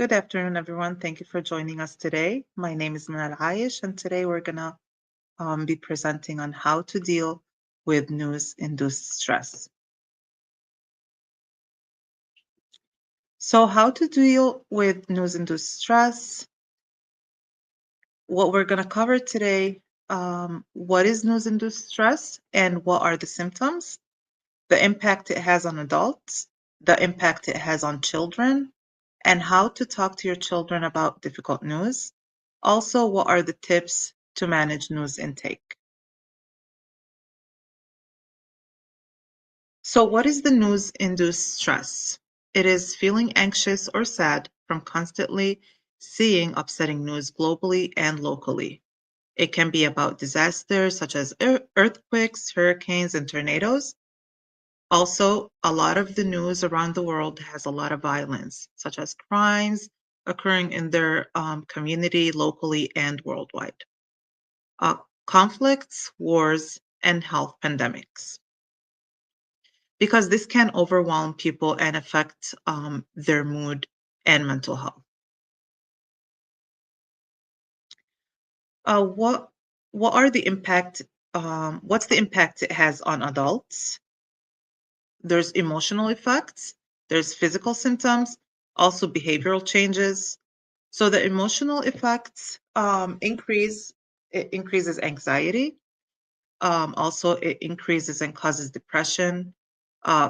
Good afternoon, everyone. Thank you for joining us today. My name is Manal Aish, and today we're going to be presenting on how to deal with news-induced stress. So how to deal with news-induced stress? What we're going to cover today, what is news-induced stress and what are the symptoms, the impact it has on adults, the impact it has on children, and how to talk to your children about difficult news. Also, what are the tips to manage news intake? So, what is the news-induced stress? It is feeling anxious or sad from constantly seeing upsetting news globally and locally. It can be about disasters such as earthquakes, hurricanes, and tornadoes. Also, a lot of the news around the world has a lot of violence, such as crimes occurring in their community, locally, and worldwide. Uh, Conflicts, wars, and health pandemics. Because this can overwhelm people and affect their mood and mental health. Uh, what what are the impact? What's the impact it has on adults? There's emotional effects. There's physical symptoms. Also behavioral changes. So the emotional effects increase. It increases anxiety. Also, it increases and causes depression,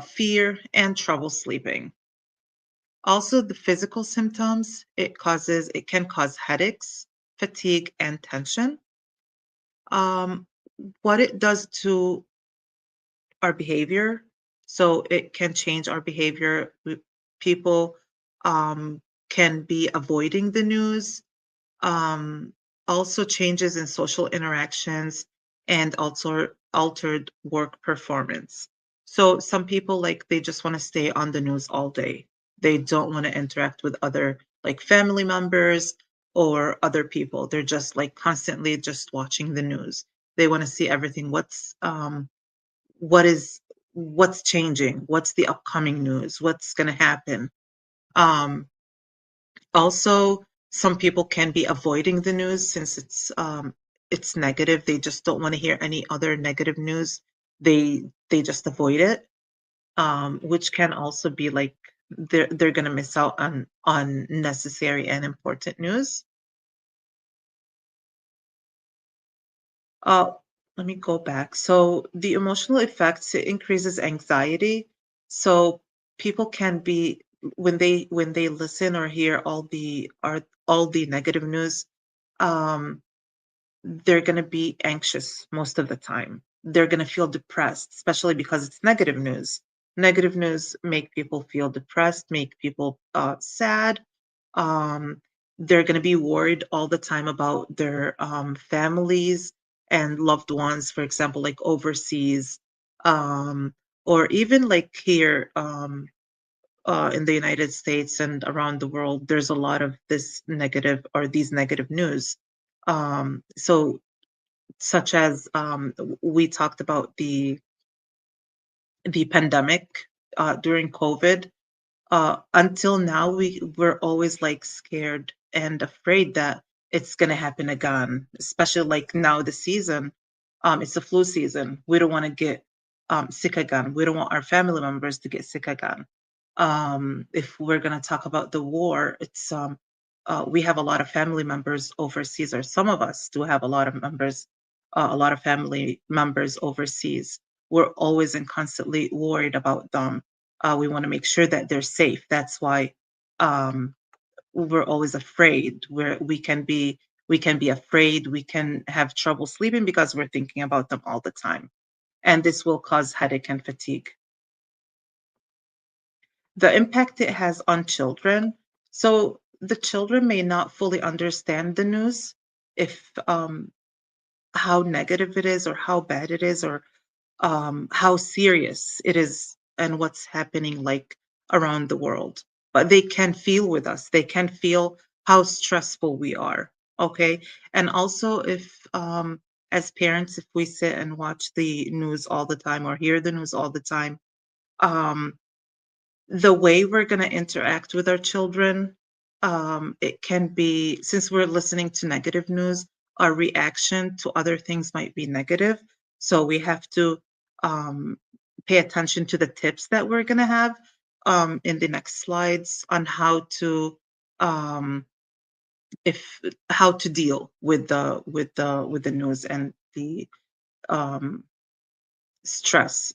fear, and trouble sleeping. Also, the physical symptoms, it can cause headaches, fatigue, and tension. Um, what it does to our behavior, so it can change our behavior. People can be avoiding the news. Um, Also, changes in social interactions and also altered work performance. So some people they just want to stay on the news all day. They don't want to interact with other like family members or other people. They're just like constantly just watching the news. They want to see everything. What is what's changing? What's the upcoming news? What's going to happen? Um, Also, some people can be avoiding the news since it's negative. They just don't want to hear any other negative news. They just avoid it, which can also be like they're gonna miss out on necessary and important news. Uh, Let me go back. So the emotional effects, it increases anxiety. So people can be when they listen or hear all the negative news, um, they're going to be anxious most of the time. They're going to feel depressed, especially because it's negative news. Negative news make people feel depressed, make people sad. Um, they're going to be worried all the time about their families and loved ones, for example, like overseas, um, or even like here in the United States and around the world. There's a lot of this negative or these negative news. So such as we talked about the pandemic during COVID. Until now, we're always like scared and afraid that it's gonna happen again. Especially like now the season, it's the flu season. We don't want to get sick again. We don't want our family members to get sick again. If we're gonna talk about the war, it's we have a lot of family members overseas, or some of us do have a lot of a lot of family members overseas. We're always and constantly worried about them. We want to make sure that they're safe. That's why um, we're always afraid. We can be afraid. We can have trouble sleeping because we're thinking about them all the time, and this will cause headache and fatigue. The impact it has on children. So the children may not fully understand the news if how negative it is or how bad it is or how serious it is and what's happening like around the world. But they can feel with us. They can feel how stressful we are. Okay. And also, if as parents, if we sit and watch the news all the time or hear the news all the time, um, the way we're going to interact with our children It can be, since we're listening to negative news, our reaction to other things might be negative. So we have to um, pay attention to the tips that we're going to have in the next slides on um, how to deal with the news and the um, stress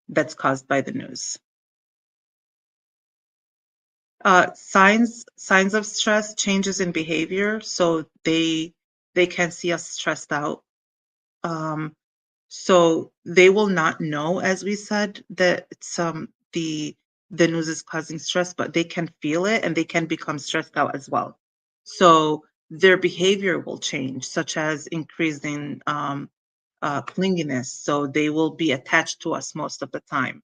that's caused by the news. Signs of stress, changes in behavior. So they can see us stressed out. Um, so they will not know, as we said, that it's the news is causing stress, but they can feel it and they can become stressed out as well. So their behavior will change, such as increasing clinginess. So they will be attached to us most of the time.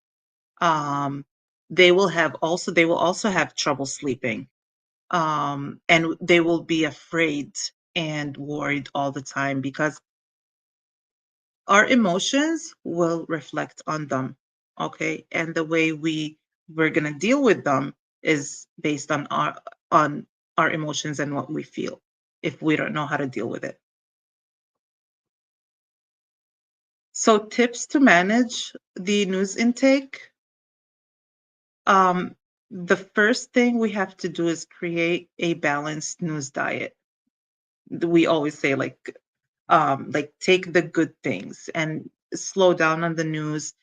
Um, they will also have trouble sleeping, and they will be afraid and worried all the time because our emotions will reflect on them. Okay, and the way we're gonna deal with them is based on our emotions and what we feel if we don't know how to deal with it. So tips to manage the news intake. Um, the first thing we have to do is create a balanced news diet. We always say like take the good things and slow down on the news.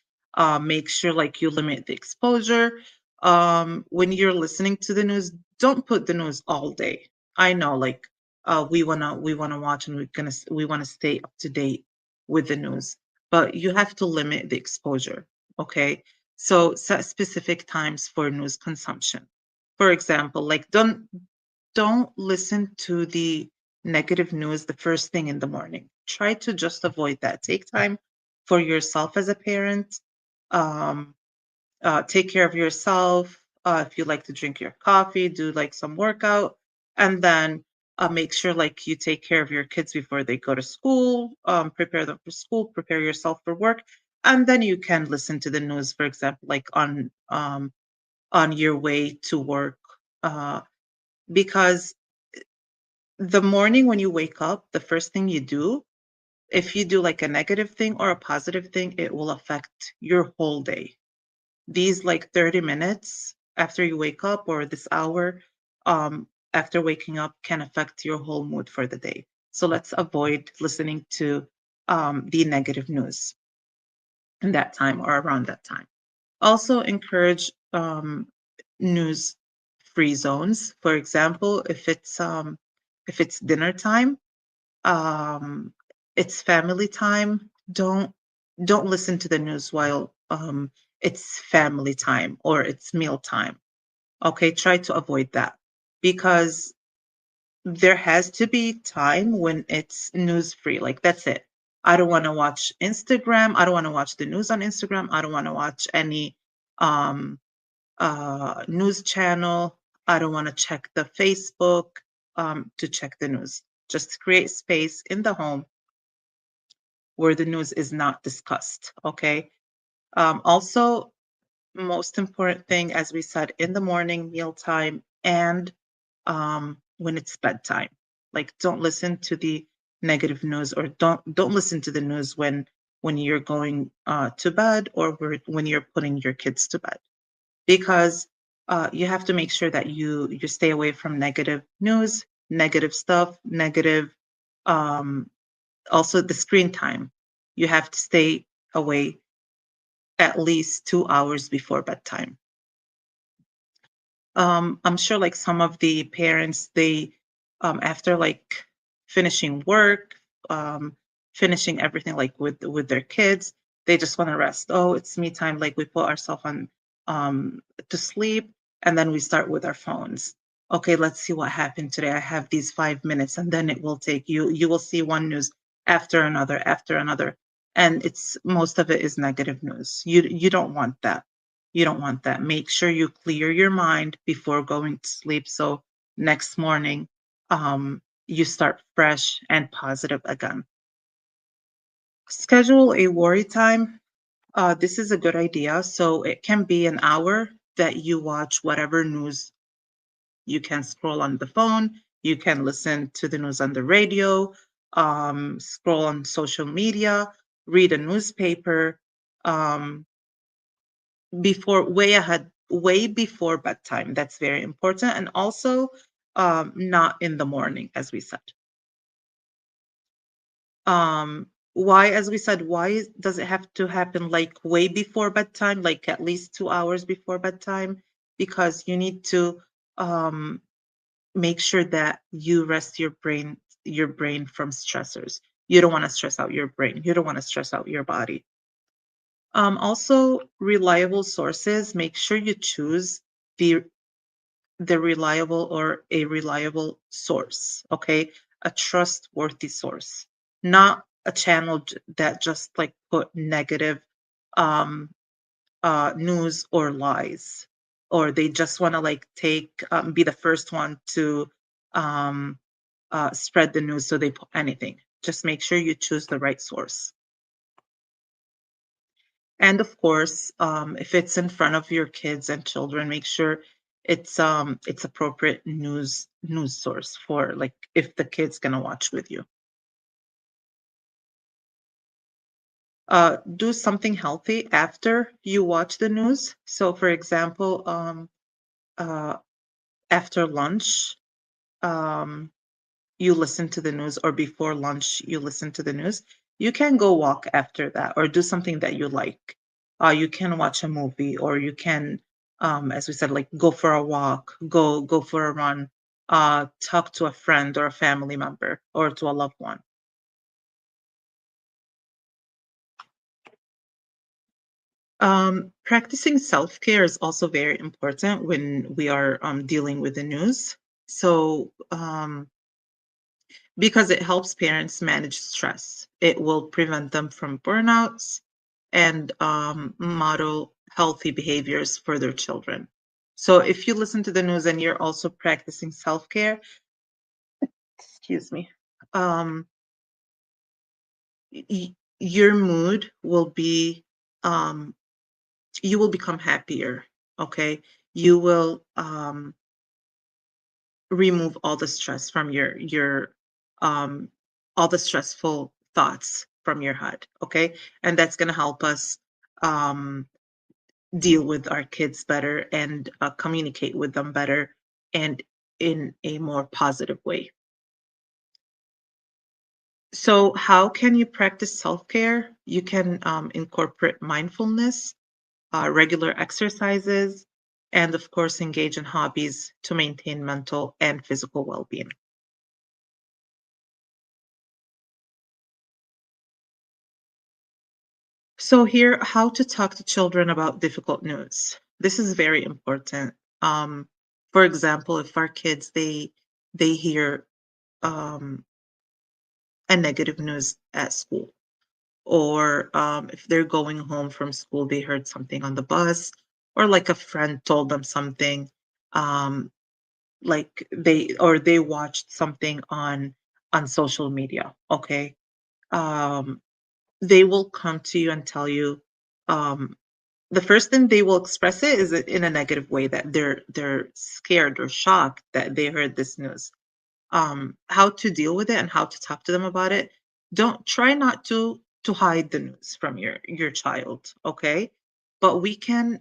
Make sure like you limit the exposure. When you're listening to the news, don't put the news all day. I know like we wanna watch and we wanna stay up to date with the news, but you have to limit the exposure. Okay, so set specific times for news consumption. For example, like don't listen to the negative news the first thing in the morning. Try to just avoid that. Take time for yourself as a parent. Um, take care of yourself. If you like to drink your coffee, do like some workout, and then make sure like you take care of your kids before they go to school. Prepare them for school. Prepare yourself for work, and then you can listen to the news. For example, like on your way to work, because the morning when you wake up, the first thing you do, if you do like a negative thing or a positive thing, it will affect your whole day. These like 30 minutes after you wake up or this hour after waking up can affect your whole mood for the day. So let's avoid listening to the negative news in that time or around that time. Also encourage news free zones. For example, if it's dinner time, um, it's family time. Don't listen to the news while it's family time or it's meal time. Okay, try to avoid that because there has to be time when it's news free. Like that's it. I don't want to watch Instagram. I don't want to watch the news on Instagram. I don't want to watch any um, news channel. I don't want to check the Facebook to check the news. Just create space in the home where the news is not discussed. Okay. Also, most important thing, as we said, in the morning, mealtime, and when it's bedtime. Like, don't listen to the negative news, or don't listen to the news when you're going to bed or when you're putting your kids to bed, because you have to make sure that you stay away from negative news, negative stuff, negative. Um, Also, the screen time. You have to stay away at least 2 hours before bedtime. I'm sure like some of the parents, they after like finishing work, finishing everything like with their kids, they just want to rest. Oh, it's me time. Like we put ourselves on to sleep and then we start with our phones. Okay, let's see what happened today. I have these 5 minutes, and then it will take you will see one news after another. And it's most of it is negative news. You don't want that. You don't want that. Make sure you clear your mind before going to sleep. So next morning, you start fresh and positive again. Schedule a worry time. This is a good idea. So it can be an hour that you watch whatever news You can scroll on the phone. You can listen to the news on the radio, scroll on social media, read a newspaper, um, before way ahead, way before bedtime. That's very important. And also, not in the morning, as we said. Why, as we said, why does it have to happen like way before bedtime, like at least 2 hours before bedtime? Because you need to um, make sure that you rest your brain from stressors. You don't want to stress out your brain. You don't want to stress out your body. Also, reliable sources. Make sure you choose the reliable or a reliable source, okay? A trustworthy source, not a channel that just like put negative um, news or lies, or they just want to like take be the first one to um, spread the news, so they put anything. Just make sure you choose the right source. And of course, if it's in front of your kids and children, make sure it's appropriate news source for like if the kid's gonna watch with you. Do something healthy after you watch the news. So, for example, uh, after lunch, um, you listen to the news, or before lunch you listen to the news. You can go walk after that or do something that you like. You can watch a movie, or you can, as we said, like go for a walk, go for a run, talk to a friend or a family member or to a loved one. Practicing self-care is also very important when we are dealing with the news. So because it helps parents manage stress. It will prevent them from burnouts and model healthy behaviors for their children. So if you listen to the news and you're also practicing self-care, excuse me, um, your mood will be, um, you will become happier. Okay, you will remove all the stress from your um all the stressful thoughts from your head, okay? And that's going to help us um deal with our kids better and communicate with them better and in a more positive way. So how can you practice self-care? You can incorporate mindfulness, regular exercises, and of course engage in hobbies to maintain mental and physical well-being. So here, how to talk to children about difficult news. This is very important. Um, for example, if our kids they hear um, a negative news at school, or if they're going home from school, they heard something on the bus, or like a friend told them something, um, like they watched something on social media. Okay, um, they will come to you and tell you. The first thing they will express it is in a negative way, that they're scared or shocked that they heard this news. How to deal with it and how to talk to them about it. Don't try not to hide the news from your child, okay? But we can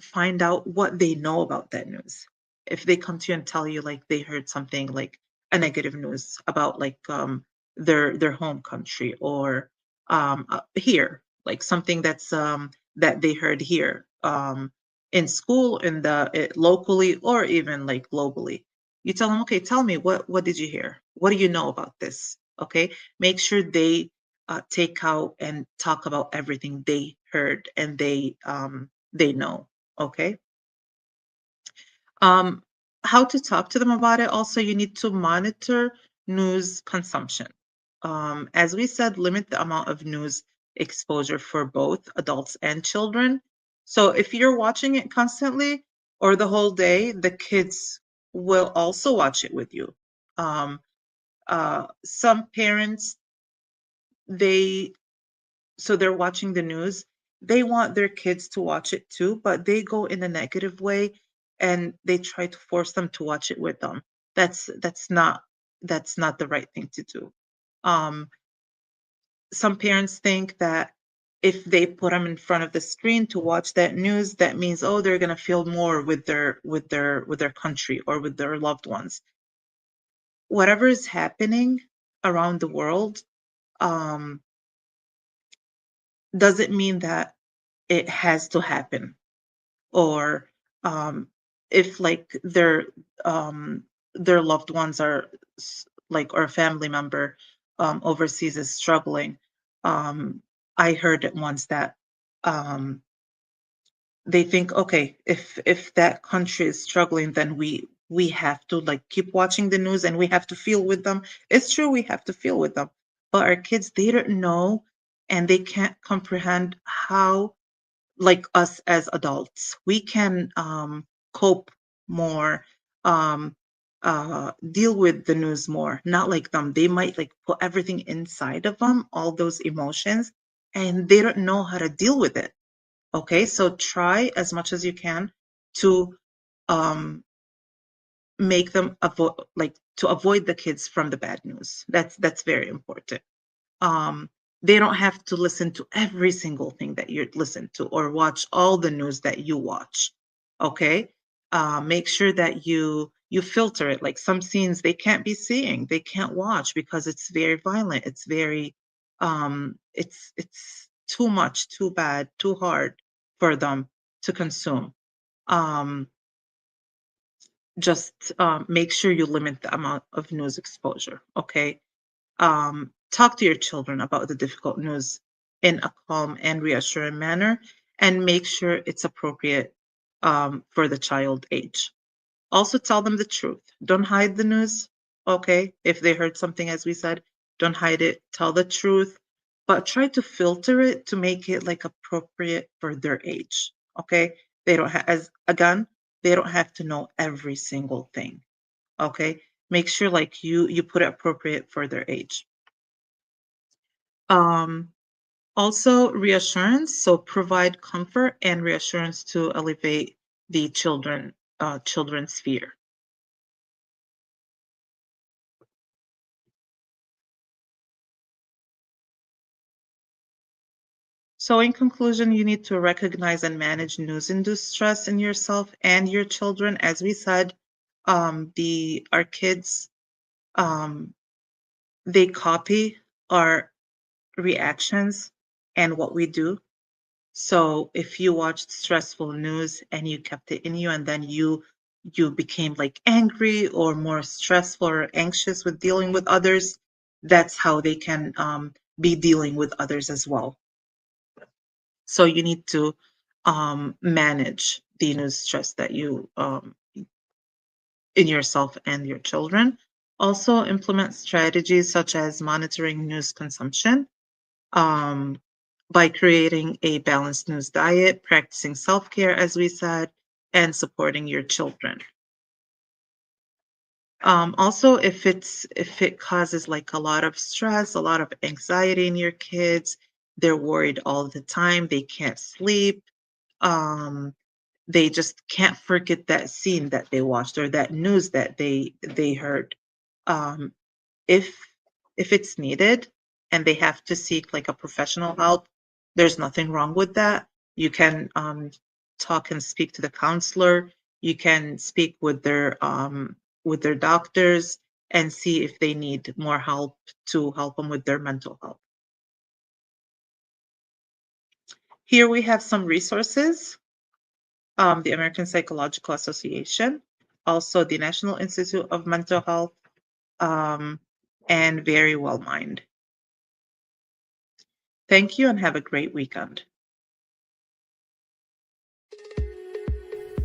find out what they know about that news. If they come to you and tell you like they heard something like a negative news about like their home country, or here, like something that they heard here in school, in locally, or even like globally. You tell them, okay, tell me what did you hear? What do you know about this? Okay, make sure they take out and talk about everything they heard and they know. Okay. Um, how to talk to them about it. Also, you need to monitor news consumption. As we said, limit the amount of news exposure for both adults and children. So if you're watching it constantly or the whole day, the kids will also watch it with you. Um, some parents, they so they're watching the news. They want their kids to watch it too, but they go in a negative way. and they try to force them to watch it with them. That's not the right thing to do. Some parents think that if they put them in front of the screen to watch that news, that means, oh, they're going to feel more with their country or with their loved ones. Whatever is happening around the world doesn't mean that it has to happen, or if like their loved ones are like, or a family member overseas is struggling. I heard it once that they think, okay, if that country is struggling, then we have to like keep watching the news and we have to feel with them. It's true, we have to feel with them, but our kids, they don't know and they can't comprehend how, like us as adults, we can cope more, deal with the news more. Not like them. They might like put everything inside of them, all those emotions, and they don't know how to deal with it. Okay, so try as much as you can to um, make them avoid, like to avoid the kids from the bad news. That's very important. um, they don't have to listen to every single thing that you listen to or watch all the news that you watch. Okay, make sure that you filter it. Like some scenes they can't be seeing, they can't watch because it's very violent. It's very it's too much, too bad, too hard for them to consume. Um, just make sure you limit the amount of news exposure. Okay, talk to your children about the difficult news in a calm and reassuring manner, and make sure it's appropriate for the child age. Also, tell them the truth. Don't hide the news. Okay, if they heard something, as we said, don't hide it. Tell the truth, but try to filter it to make it like appropriate for their age. Okay, they don't have, as again, they don't have to know every single thing. Okay, make sure like you put it appropriate for their age. Um, Also, reassurance. So provide comfort and reassurance to elevate the children's fear. So in conclusion, you need to recognize and manage news-induced stress in yourself and your children. As we said, our kids, um, they copy our reactions and what we do. So if you watched stressful news and you kept it in you, and then you became like angry or more stressful or anxious with dealing with others, that's how they can be dealing with others as well. So you need to manage the news stress that you in yourself and your children. Also implement strategies such as monitoring news consumption, um, by creating a balanced news diet, practicing self-care, as we said, and supporting your children. Also, if it causes like a lot of stress, a lot of anxiety in your kids, they're worried all the time, they can't sleep, um, they just can't forget that scene that they watched or that news that they heard. Um, if it's needed and they have to seek like a professional help, there's nothing wrong with that. You can talk and speak to the counselor. You can speak with their doctors and see if they need more help to help them with their mental health. Here we have some resources. The American Psychological Association, also the National Institute of Mental Health, and Very Well Mind. Thank you and have a great weekend.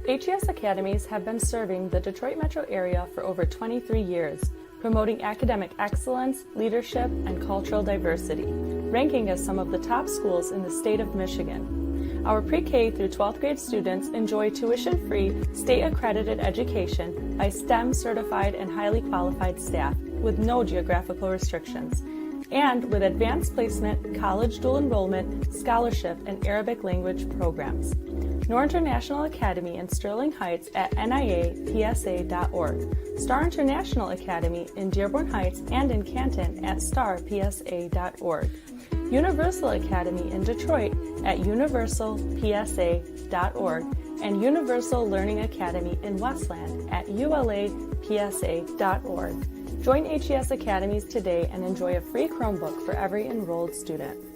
HES Academies have been serving the Detroit metro area for over 23 years, promoting academic excellence, leadership, and cultural diversity, ranking as some of the top schools in the state of Michigan. Our pre-K through 12th grade students enjoy tuition-free, state-accredited education by STEM certified and highly qualified staff with no geographical restrictions, and with advanced placement, college dual enrollment, scholarship, and Arabic language programs. Nor International Academy in Sterling Heights at niapsa.org, Star International Academy in Dearborn Heights and in Canton at starpsa.org, Universal Academy in Detroit at universalpsa.org, and Universal Learning Academy in Westland at ulapsa.org. Join HES Academies today and enjoy a free Chromebook for every enrolled student.